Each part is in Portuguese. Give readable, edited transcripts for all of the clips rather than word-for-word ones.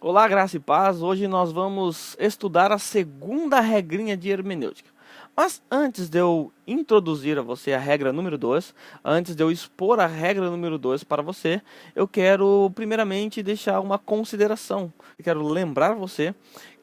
Olá, graça e paz. Hoje nós vamos estudar a segunda regrinha de hermenêutica. Mas antes de eu introduzir a você a regra número 2, antes de eu expor a regra número 2 para você, eu quero primeiramente deixar uma consideração. Eu quero lembrar você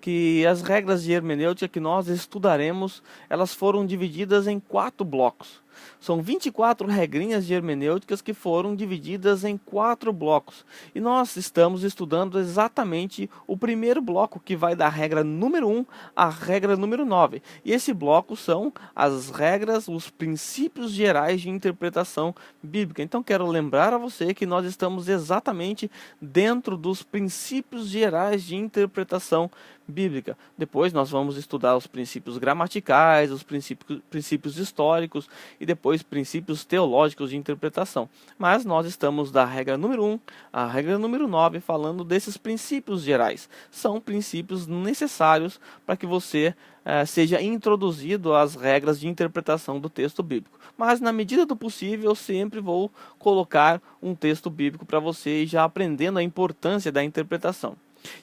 que as regras de hermenêutica que nós estudaremos, elas foram divididas em 4 blocos. São 24 regrinhas de hermenêuticas que foram divididas em 4 blocos. E nós estamos estudando exatamente o primeiro bloco, que vai da regra número 1 à regra número 9. E esse bloco são as regras, os princípios gerais de interpretação bíblica. Então quero lembrar a você que nós estamos exatamente dentro dos princípios gerais de interpretação bíblica. Depois nós vamos estudar os princípios gramaticais, os princípios históricos e depois princípios teológicos de interpretação. Mas nós estamos da regra número 1 à regra número 9 falando desses princípios gerais. São princípios necessários para que você seja introduzido às regras de interpretação do texto bíblico. Mas na medida do possível eu sempre vou colocar um texto bíblico para você ir já aprendendo a importância da interpretação.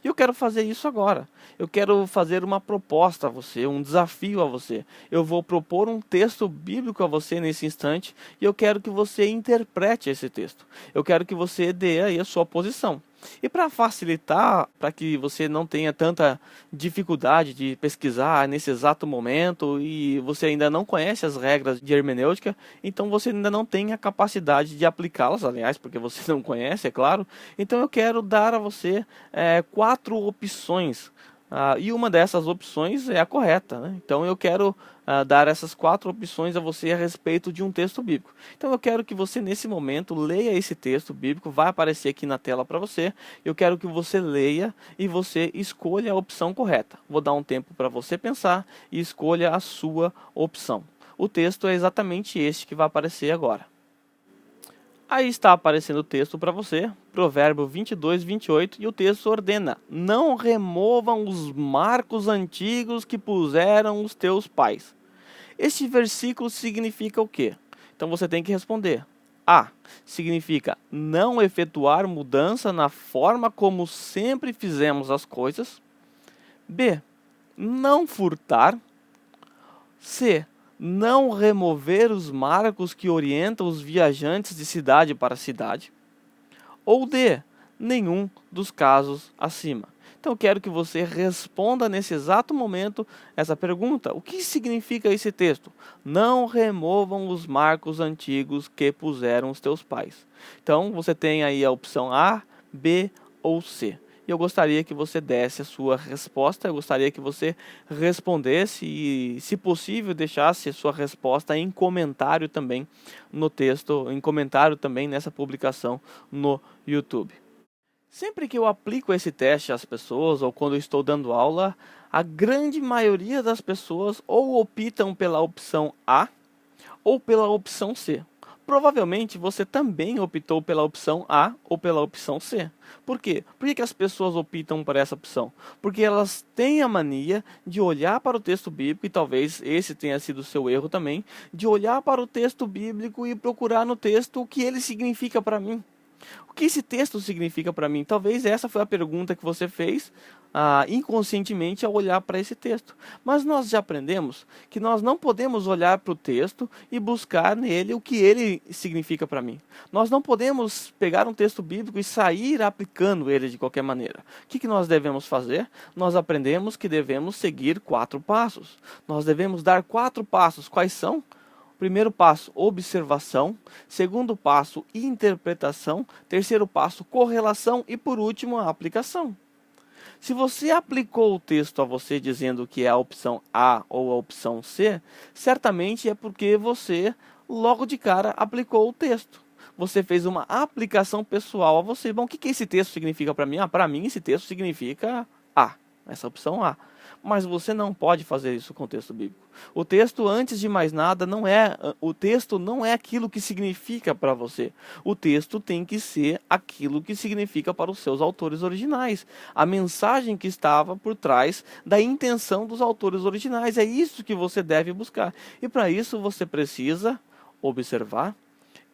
E eu quero fazer isso agora. Eu quero fazer uma proposta a você, um desafio a você. Eu vou propor um texto bíblico a você nesse instante e eu quero que você interprete esse texto. Eu quero que você dê aí a sua posição. E para facilitar, para que você não tenha tanta dificuldade de pesquisar nesse exato momento e você ainda não conhece as regras de hermenêutica, então você ainda não tem a capacidade de aplicá-las, aliás, porque você não conhece, é claro. Então eu quero dar a você 4 opções. E uma dessas opções é a correta, né? Então eu quero dar essas 4 opções a você a respeito de um texto bíblico. Então eu quero que você nesse momento leia esse texto bíblico, vai aparecer aqui na tela para você. Eu quero que você leia e você escolha a opção correta. Vou dar um tempo para você pensar e escolha a sua opção. O texto é exatamente este que vai aparecer agora. Aí está aparecendo o texto para você, Provérbio 22, 28, e o texto ordena: não removam os marcos antigos que puseram os teus pais. Este versículo significa o quê? Então você tem que responder. A. Significa não efetuar mudança na forma como sempre fizemos as coisas. B. Não furtar. C. Não remover os marcos que orientam os viajantes de cidade para cidade. Ou D. Nenhum dos casos acima. Então eu quero que você responda nesse exato momento essa pergunta. O que significa esse texto? Não removam os marcos antigos que puseram os teus pais. Então você tem aí a opção A, B ou C. E eu gostaria que você desse a sua resposta, eu gostaria que você respondesse e, se possível, deixasse a sua resposta em comentário também no texto, em comentário também nessa publicação no YouTube. Sempre que eu aplico esse teste às pessoas, ou quando eu estou dando aula, a grande maioria das pessoas ou optam pela opção A ou pela opção C. Provavelmente você também optou pela opção A ou pela opção C. Por quê? Por que as pessoas optam por essa opção? Porque elas têm a mania de olhar para o texto bíblico, e talvez esse tenha sido o seu erro também, de olhar para o texto bíblico e procurar no texto o que ele significa para mim. O que esse texto significa para mim? Talvez essa foi a pergunta que você fez inconscientemente ao olhar para esse texto. Mas nós já aprendemos que nós não podemos olhar para o texto e buscar nele o que ele significa para mim. Nós não podemos pegar um texto bíblico e sair aplicando ele de qualquer maneira. O que nós devemos fazer? Nós aprendemos que devemos seguir 4 passos. Nós devemos dar 4 passos. Quais são? Primeiro passo, observação. Segundo passo, interpretação. Terceiro passo, correlação. E por último, a aplicação. Se você aplicou o texto a você dizendo que é a opção A ou a opção C, certamente é porque você, logo de cara, aplicou o texto. Você fez uma aplicação pessoal a você. Bom, o que esse texto significa para mim? Para mim, esse texto significa A, essa opção A. Mas você não pode fazer isso com o texto bíblico. O texto, antes de mais nada, o texto não é aquilo que significa para você. O texto tem que ser aquilo que significa para os seus autores originais. A mensagem que estava por trás da intenção dos autores originais. É isso que você deve buscar. E para isso você precisa observar,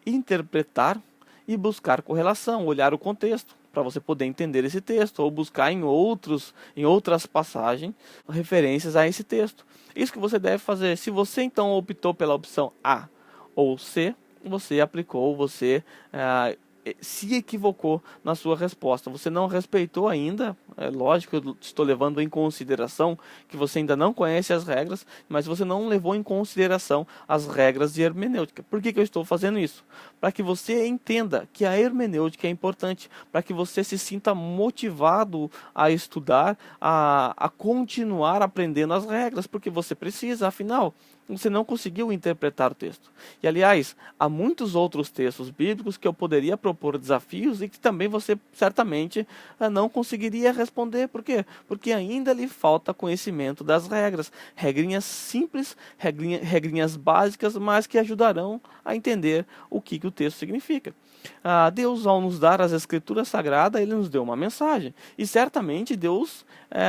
interpretar e buscar correlação, olhar o contexto. para você poder entender esse texto, ou buscar em outras passagens, referências a esse texto. Isso que você deve fazer. Se você então optou pela opção A ou C, você aplicou, você se equivocou na sua resposta. Você não respeitou ainda, é lógico, eu estou levando em consideração que você ainda não conhece as regras, mas você não levou em consideração as regras de hermenêutica. Por que eu estou fazendo isso? Para que você entenda que a hermenêutica é importante, para que você se sinta motivado a estudar, a continuar aprendendo as regras, porque você precisa, afinal, você não conseguiu interpretar o texto. E aliás, há muitos outros textos bíblicos que eu poderia propor desafios e que também você certamente não conseguiria responder. Por quê? Porque ainda lhe falta conhecimento das regras. Regrinhas simples, regrinhas básicas, mas que ajudarão a entender o que o texto significa. Deus, ao nos dar as escrituras sagradas, Ele nos deu uma mensagem. E certamente Deus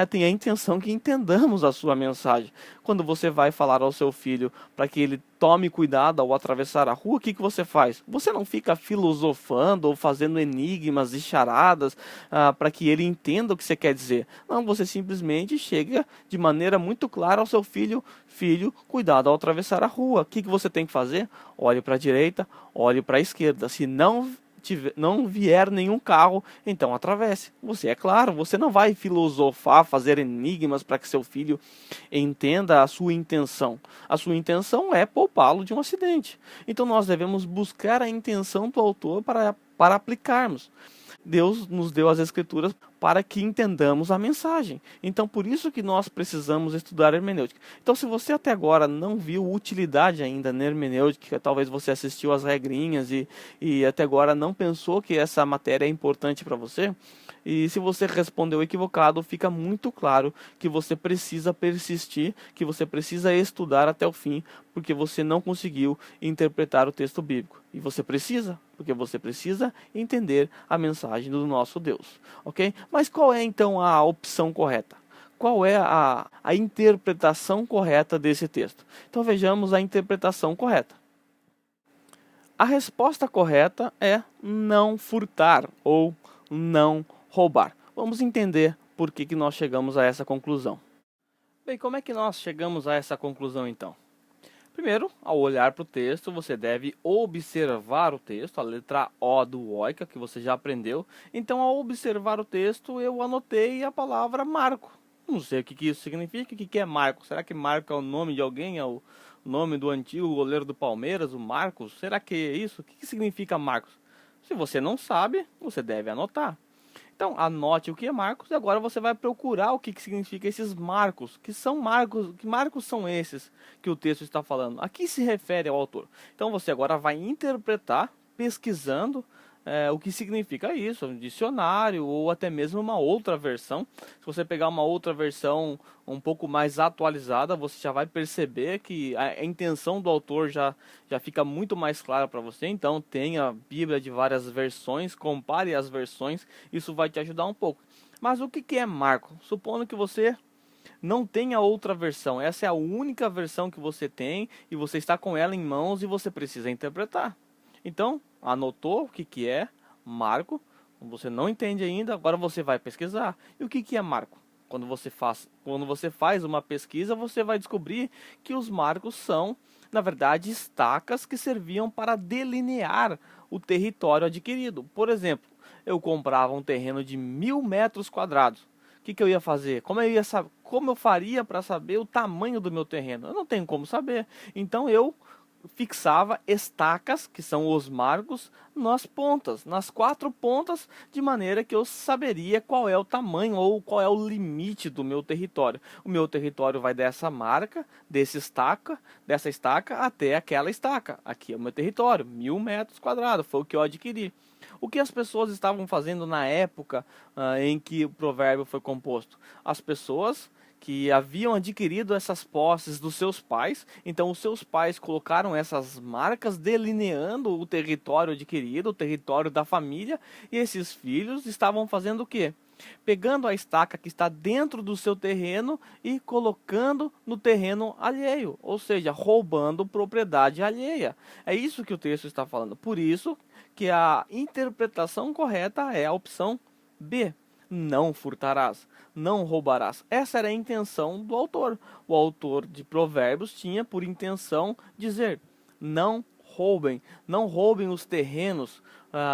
tem a intenção que entendamos a sua mensagem. Quando você vai falar ao seu filho para que ele tome cuidado ao atravessar a rua, o que você faz? Você não fica filosofando ou fazendo enigmas e charadas para que ele entenda o que você quer dizer. Não, você simplesmente chega de maneira muito clara ao seu filho: filho, cuidado ao atravessar a rua. O que você tem que fazer? Olhe para a direita, olhe para a esquerda. Se não vier nenhum carro, então atravesse. Você, é claro, você não vai filosofar, fazer enigmas para que seu filho entenda a sua intenção. A sua intenção é poupá-lo de um acidente. Então nós devemos buscar a intenção do autor para aplicarmos. Deus nos deu as escrituras para que entendamos a mensagem. Então, por isso que nós precisamos estudar hermenêutica. Então, se você até agora não viu utilidade ainda na hermenêutica, talvez você assistiu às regrinhas e até agora não pensou que essa matéria é importante para você, e se você respondeu equivocado, fica muito claro que você precisa persistir, que você precisa estudar até o fim, porque você não conseguiu interpretar o texto bíblico. E você precisa, porque você precisa entender a mensagem do nosso Deus, ok? Mas qual é então a opção correta? Qual é a interpretação correta desse texto? Então vejamos a interpretação correta. A resposta correta é não furtar ou não roubar. Vamos entender por que nós chegamos a essa conclusão. Bem, como é que nós chegamos a essa conclusão então? Primeiro, ao olhar para o texto, você deve observar o texto, a letra O do OICA, que você já aprendeu. Então, ao observar o texto, eu anotei a palavra Marco. Não sei o que isso significa, o que é Marco. Será que Marco é o nome de alguém? É o nome do antigo goleiro do Palmeiras, o Marcos? Será que é isso? O que significa Marcos? Se você não sabe, você deve anotar. Então, anote o que é marcos e agora você vai procurar o que significa esses marcos. Que marcos são esses que o texto está falando? A que se refere ao autor? Então, você agora vai interpretar, pesquisando o que significa isso, um dicionário ou até mesmo uma outra versão. Se você pegar uma outra versão um pouco mais atualizada, você já vai perceber que a intenção do autor já fica muito mais clara para você. Então tenha a Bíblia de várias versões, compare as versões, isso vai te ajudar um pouco. Mas o que é marco? Supondo que você não tenha outra versão, essa é a única versão que você tem e você está com ela em mãos e você precisa interpretar. Então, anotou o que é marco? Você não entende ainda, agora você vai pesquisar. E o que é marco? Quando você faz uma pesquisa, você vai descobrir que os marcos são, na verdade, estacas que serviam para delinear o território adquirido. Por exemplo, eu comprava um terreno de 1.000 metros quadrados. O que eu ia fazer? Como eu faria para saber o tamanho do meu terreno? Eu não tenho como saber. Então eu fixava estacas, que são os marcos, nas pontas, nas 4 pontas, de maneira que eu saberia qual é o tamanho ou qual é o limite do meu território. O meu território vai dessa marca, dessa estaca até aquela estaca. Aqui é o meu território, 1.000 metros quadrados, foi o que eu adquiri. O que as pessoas estavam fazendo na época em que o provérbio foi composto? As pessoas que haviam adquirido essas posses dos seus pais, então os seus pais colocaram essas marcas delineando o território adquirido, o território da família, e esses filhos estavam fazendo o quê? Pegando a estaca que está dentro do seu terreno e colocando no terreno alheio, ou seja, roubando propriedade alheia. É isso que o texto está falando. Por isso que a interpretação correta é a opção B. Não furtarás, não roubarás. Essa era a intenção do autor. O autor de Provérbios tinha por intenção dizer: não roubem, não roubem os terrenos,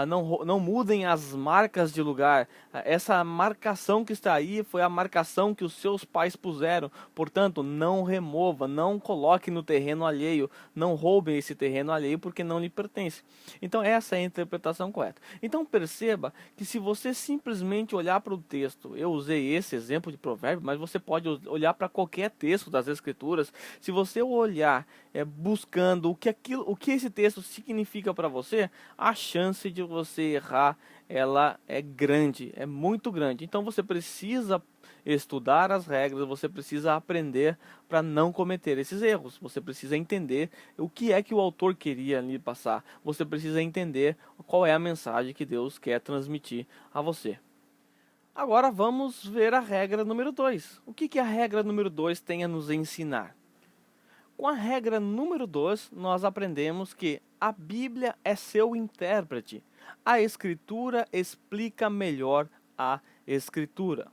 não mudem as marcas de lugar. Essa marcação que está aí foi a marcação que os seus pais puseram. Portanto, não remova, não coloque no terreno alheio, não roubem esse terreno alheio porque não lhe pertence. Então essa é a interpretação correta. Então perceba que se você simplesmente olhar para o texto, eu usei esse exemplo de provérbio, mas você pode olhar para qualquer texto das Escrituras. Se você olhar buscando o que esse texto significa para você, a chance de você errar ela é grande, é muito grande. Então você precisa estudar as regras, você precisa aprender para não cometer esses erros. Você precisa entender o que é que o autor queria lhe passar. Você precisa entender qual é a mensagem que Deus quer transmitir a você. Agora vamos ver a regra número 2. O que a regra número 2 tem a nos ensinar? Com a regra número 2, nós aprendemos que a Bíblia é seu intérprete. A Escritura explica melhor a Escritura.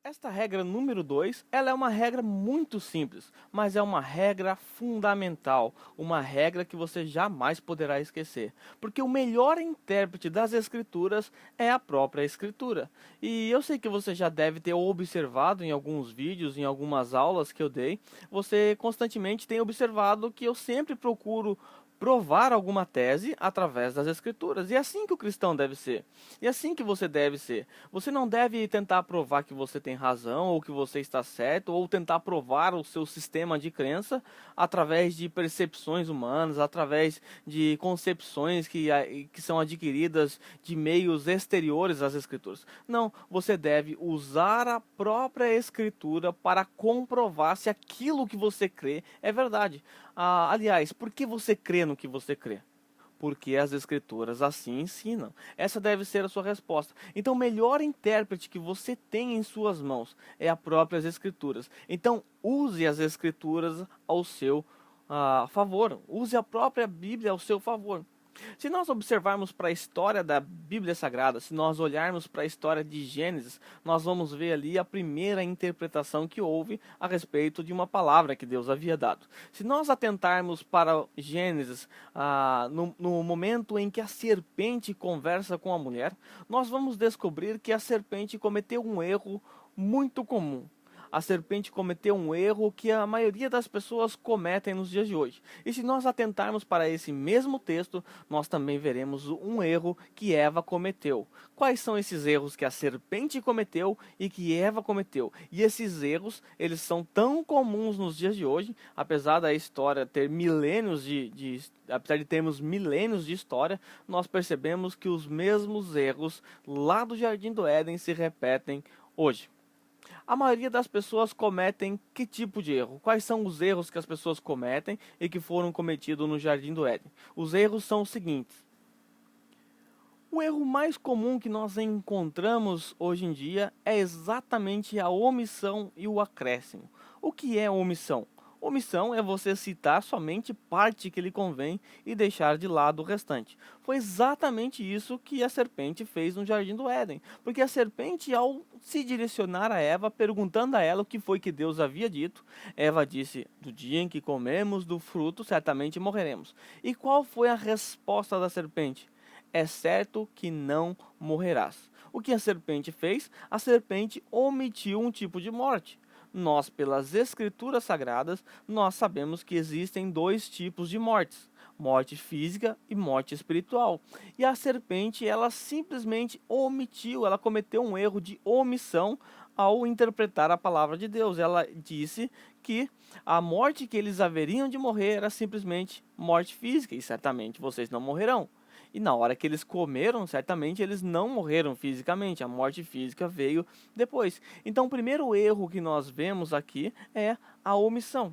Esta regra número 2, ela é uma regra muito simples, mas é uma regra fundamental, uma regra que você jamais poderá esquecer, porque o melhor intérprete das Escrituras é a própria Escritura. E eu sei que você já deve ter observado em alguns vídeos, em algumas aulas que eu dei, você constantemente tem observado que eu sempre procuro provar alguma tese através das Escrituras. E é assim que o cristão deve ser. E é assim que você deve ser. Você não deve tentar provar que você tem razão, ou que você está certo, ou tentar provar o seu sistema de crença através de percepções humanas, através de concepções que são adquiridas de meios exteriores às Escrituras. Não, você deve usar a própria Escritura para comprovar se aquilo que você crê é verdade. Aliás, por que você crê no que você crê? Porque as Escrituras assim ensinam. Essa deve ser a sua resposta. Então, o melhor intérprete que você tem em suas mãos é as próprias Escrituras. Então, use as Escrituras ao seu favor. Use a própria Bíblia ao seu favor. Se nós observarmos para a história da Bíblia Sagrada, se nós olharmos para a história de Gênesis, nós vamos ver ali a primeira interpretação que houve a respeito de uma palavra que Deus havia dado. Se nós atentarmos para Gênesis, no momento em que a serpente conversa com a mulher, nós vamos descobrir que a serpente cometeu um erro muito comum. A serpente cometeu um erro que a maioria das pessoas cometem nos dias de hoje. E se nós atentarmos para esse mesmo texto, nós também veremos um erro que Eva cometeu. Quais são esses erros que a serpente cometeu e que Eva cometeu? E esses erros, eles são tão comuns nos dias de hoje, apesar da história ter milênios apesar de termos milênios de história, nós percebemos que os mesmos erros lá do Jardim do Éden se repetem hoje. A maioria das pessoas cometem que tipo de erro? Quais são os erros que as pessoas cometem e que foram cometidos no Jardim do Éden? Os erros são os seguintes. O erro mais comum que nós encontramos hoje em dia é exatamente a omissão e o acréscimo. O que é omissão? Omissão é você citar somente parte que lhe convém e deixar de lado o restante. Foi exatamente isso que a serpente fez no Jardim do Éden. Porque a serpente, ao se direcionar a Eva, perguntando a ela o que foi que Deus havia dito, Eva disse: do dia em que comemos do fruto, certamente morreremos. E qual foi a resposta da serpente? É certo que não morrerás. O que a serpente fez? A serpente omitiu um tipo de morte. Nós, pelas Escrituras Sagradas, nós sabemos que existem dois tipos de mortes: morte física e morte espiritual. E a serpente, ela simplesmente omitiu, ela cometeu um erro de omissão ao interpretar a palavra de Deus. Ela disse que a morte que eles haveriam de morrer era simplesmente morte física, e certamente vocês não morrerão. E na hora que eles comeram, certamente eles não morreram fisicamente, a morte física veio depois. Então o primeiro erro que nós vemos aqui é a omissão.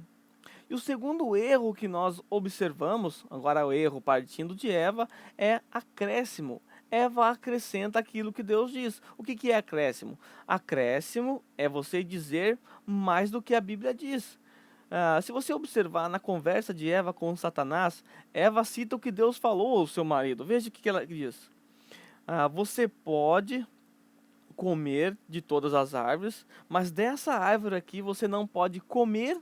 E o segundo erro que nós observamos, agora o erro partindo de Eva, é acréscimo. Eva acrescenta aquilo que Deus diz. O que é acréscimo? Acréscimo é você dizer mais do que a Bíblia diz. Se você observar na conversa de Eva com Satanás, Eva cita o que Deus falou ao seu marido. Veja o que ela diz. Você pode comer de todas as árvores, mas dessa árvore aqui você não pode comer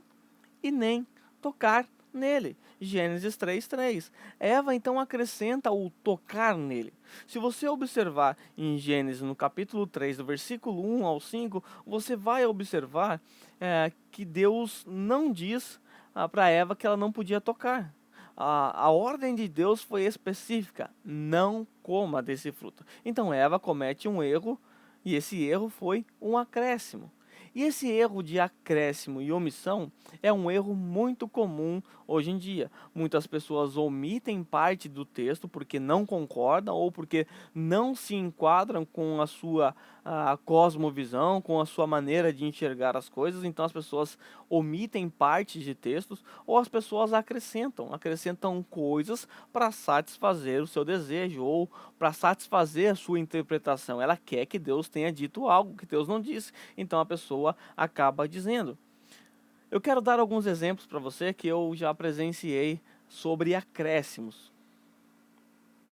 e nem tocar nele. Gênesis 3:3. Eva então acrescenta o tocar nele. Se você observar em Gênesis no capítulo 3, do versículo 1 ao 5, você vai observar que Deus não diz para Eva que ela não podia tocar. A ordem de Deus foi específica: não coma desse fruto. Então Eva comete um erro, e esse erro foi um acréscimo. E esse erro de acréscimo e omissão é um erro muito comum hoje em dia. Muitas pessoas omitem parte do texto porque não concordam ou porque não se enquadram com a sua cosmovisão, com a sua maneira de enxergar as coisas. Então as pessoas omitem partes de textos, ou as pessoas acrescentam coisas para satisfazer o seu desejo ou para satisfazer a sua interpretação. Ela quer que Deus tenha dito algo que Deus não disse. Então a pessoa acaba dizendo. Eu quero dar alguns exemplos para você que eu já presenciei sobre acréscimos.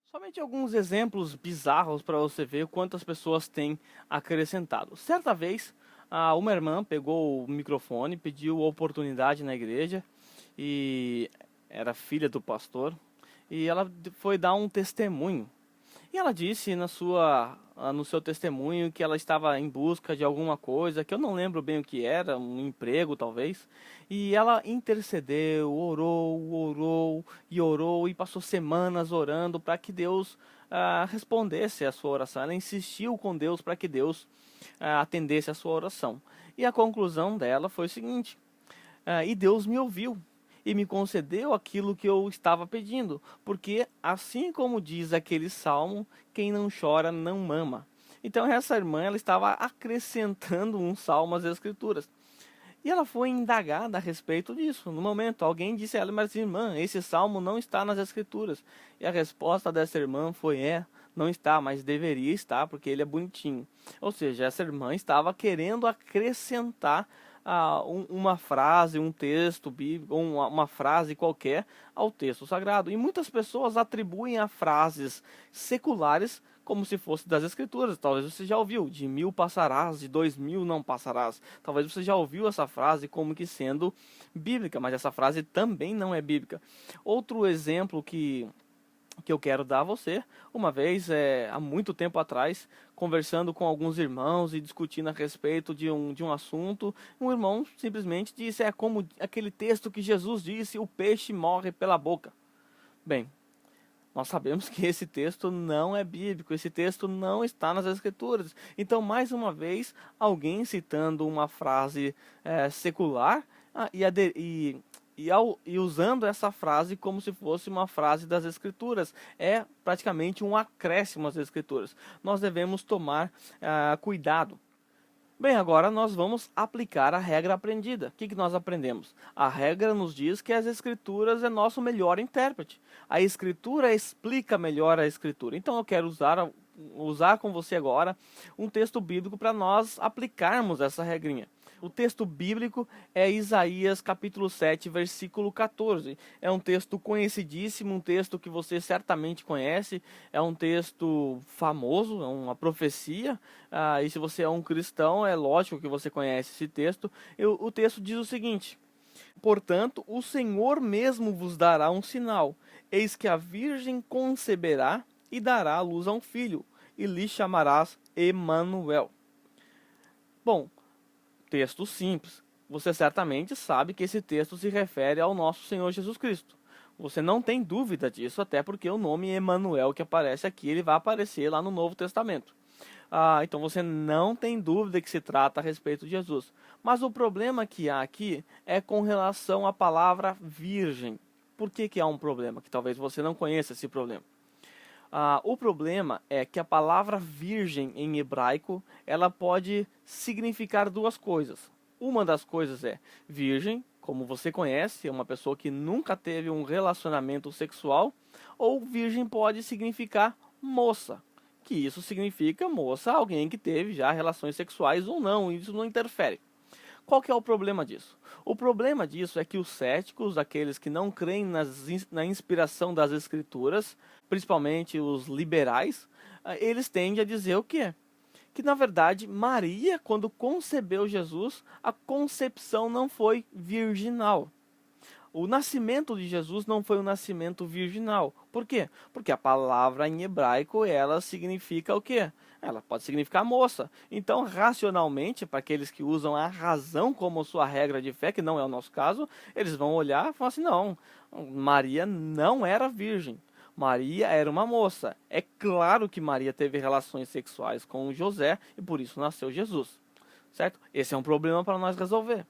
Somente alguns exemplos bizarros para você ver quantas pessoas têm acrescentado. Certa vez, uma irmã pegou o microfone, pediu oportunidade na igreja, e era filha do pastor, e ela foi dar um testemunho. E ela disse no seu testemunho que ela estava em busca de alguma coisa, que eu não lembro bem o que era, um emprego talvez. E ela intercedeu, orou e passou semanas orando para que Deus respondesse a sua oração. Ela insistiu com Deus para que Deus atendesse a sua oração. E a conclusão dela foi o seguinte: e Deus me ouviu e me concedeu aquilo que eu estava pedindo, porque assim como diz aquele salmo, quem não chora não mama. Então essa irmã, ela estava acrescentando um salmo às escrituras. E ela foi indagada a respeito disso. No momento, alguém disse a ela: mas irmã, esse salmo não está nas escrituras. E a resposta dessa irmã foi: não está, mas deveria estar, porque ele é bonitinho. Ou seja, essa irmã estava querendo acrescentar uma frase, um texto bíblico, uma frase qualquer ao texto sagrado. E muitas pessoas atribuem a frases seculares como se fosse das escrituras. Talvez você já ouviu: de 1000 passarás, de 2000 não passarás. Talvez você já ouviu essa frase como que sendo bíblica, mas essa frase também não é bíblica. Outro exemplo que eu quero dar a você, uma vez, há muito tempo atrás, conversando com alguns irmãos e discutindo a respeito de um assunto, um irmão simplesmente disse: é como aquele texto que Jesus disse, o peixe morre pela boca. Bem, nós sabemos que esse texto não é bíblico, esse texto não está nas escrituras. Então, mais uma vez, alguém citando uma frase secular e usando essa frase como se fosse uma frase das escrituras. É praticamente um acréscimo às escrituras. Nós devemos tomar cuidado. Bem, agora nós vamos aplicar a regra aprendida. O que nós aprendemos? A regra nos diz que as escrituras é nosso melhor intérprete. A escritura explica melhor a escritura. Então eu quero usar com você agora um texto bíblico para nós aplicarmos essa regrinha. O texto bíblico é Isaías capítulo 7, versículo 14. É um texto conhecidíssimo, um texto que você certamente conhece. É um texto famoso, é uma profecia. E se você é um cristão, é lógico que você conhece esse texto. O texto diz o seguinte: portanto, o Senhor mesmo vos dará um sinal. Eis que a virgem conceberá e dará à luz a um filho, e lhe chamarás Emanuel. Bom, texto simples. Você certamente sabe que esse texto se refere ao nosso Senhor Jesus Cristo. Você não tem dúvida disso, até porque o nome Emanuel que aparece aqui, ele vai aparecer lá no Novo Testamento. Então você não tem dúvida que se trata a respeito de Jesus. Mas o problema que há aqui é com relação à palavra virgem. Por que há um problema? Que talvez você não conheça esse problema. O problema é que a palavra virgem em hebraico, ela pode significar duas coisas. Uma das coisas é virgem, como você conhece, é uma pessoa que nunca teve um relacionamento sexual, ou virgem pode significar moça, que isso significa moça, alguém que teve já relações sexuais ou não, isso não interfere. Qual que é o problema disso? O problema disso é que os céticos, aqueles que não creem na inspiração das escrituras, principalmente os liberais, eles tendem a dizer o quê? que na verdade Maria, quando concebeu Jesus, a concepção não foi virginal. O nascimento de Jesus não foi um nascimento virginal. Por quê? Porque a palavra em hebraico, ela significa o quê? Ela pode significar moça. Então, racionalmente, para aqueles que usam a razão como sua regra de fé, que não é o nosso caso, eles vão olhar e falar assim, não, Maria não era virgem. Maria era uma moça. É claro que Maria teve relações sexuais com José e por isso nasceu Jesus. Certo? Esse é um problema para nós resolver.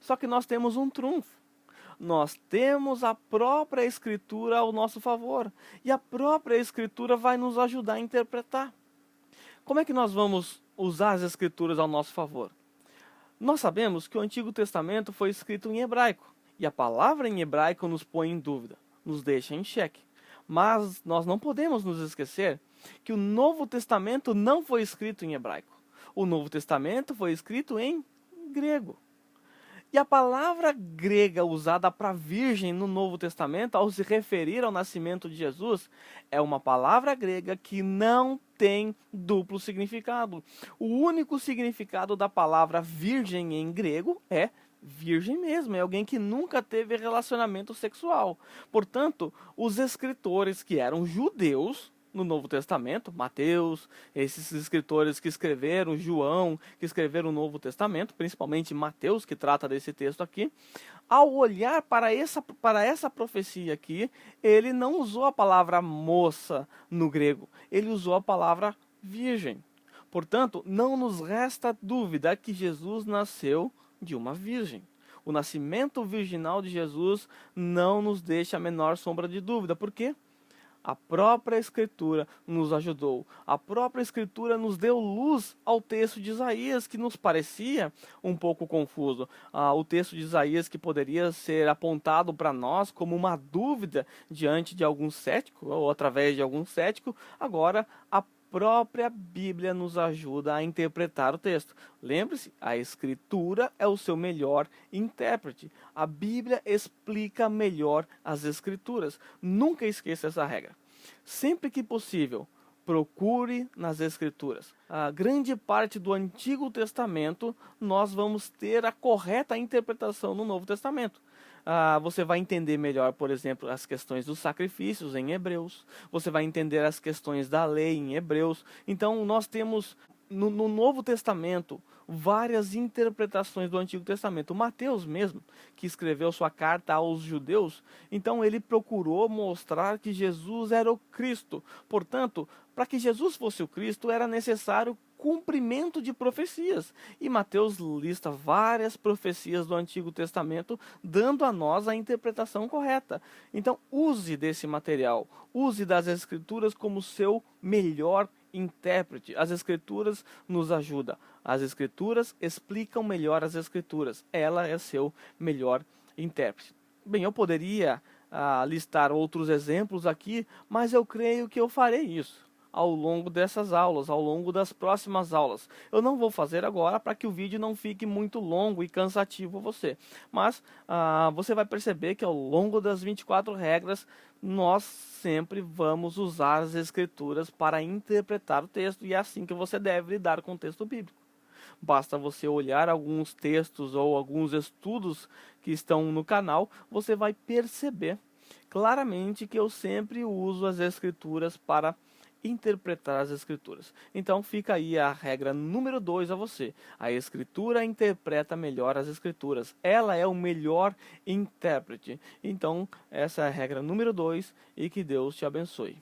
Só que nós temos um trunfo. Nós temos a própria Escritura ao nosso favor. E a própria Escritura vai nos ajudar a interpretar. Como é que nós vamos usar as Escrituras ao nosso favor? Nós sabemos que o Antigo Testamento foi escrito em hebraico. E a palavra em hebraico nos põe em dúvida, nos deixa em xeque. Mas nós não podemos nos esquecer que o Novo Testamento não foi escrito em hebraico. O Novo Testamento foi escrito em grego. E a palavra grega usada para virgem no Novo Testamento, ao se referir ao nascimento de Jesus, é uma palavra grega que não tem duplo significado. O único significado da palavra virgem em grego é virgem mesmo, é alguém que nunca teve relacionamento sexual. Portanto, os escritores que eram judeus no Novo Testamento, Mateus, esses escritores que escreveram, João, que escreveram o Novo Testamento, principalmente Mateus, que trata desse texto aqui, ao olhar para essa profecia aqui, ele não usou a palavra moça no grego, ele usou a palavra virgem. Portanto, não nos resta dúvida que Jesus nasceu de uma virgem. O nascimento virginal de Jesus não nos deixa a menor sombra de dúvida. Por quê? A própria Escritura nos ajudou. A própria Escritura nos deu luz ao texto de Isaías, que nos parecia um pouco confuso. O texto de Isaías que poderia ser apontado para nós como uma dúvida diante de algum cético, ou através de algum cético, agora a própria Bíblia nos ajuda a interpretar o texto. Lembre-se, a Escritura é o seu melhor intérprete. A Bíblia explica melhor as Escrituras. Nunca esqueça essa regra. Sempre que possível, procure nas Escrituras. A grande parte do Antigo Testamento, nós vamos ter a correta interpretação no Novo Testamento. Você vai entender melhor, por exemplo, as questões dos sacrifícios em Hebreus. Você vai entender as questões da lei em Hebreus. Então, nós temos no Novo Testamento várias interpretações do Antigo Testamento. Mateus mesmo, que escreveu sua carta aos judeus, então ele procurou mostrar que Jesus era o Cristo. Portanto, para que Jesus fosse o Cristo, era necessário cumprimento de profecias. E Mateus lista várias profecias do Antigo Testamento, dando a nós a interpretação correta. Então, use desse material, use das Escrituras como seu melhor intérprete. As Escrituras nos ajudam. As Escrituras explicam melhor as Escrituras. Ela é seu melhor intérprete. Bem, eu poderia listar outros exemplos aqui, mas eu creio que eu farei isso ao longo dessas aulas, ao longo das próximas aulas. Eu não vou fazer agora para que o vídeo não fique muito longo e cansativo a você. Mas você vai perceber que ao longo das 24 regras, nós sempre vamos usar as Escrituras para interpretar o texto. E é assim que você deve lidar com o texto bíblico. Basta você olhar alguns textos ou alguns estudos que estão no canal, você vai perceber claramente que eu sempre uso as Escrituras para interpretar as Escrituras. Então fica aí a regra número 2 a você. A Escritura interpreta melhor as Escrituras. Ela é o melhor intérprete. Então essa é a regra número 2 e que Deus te abençoe.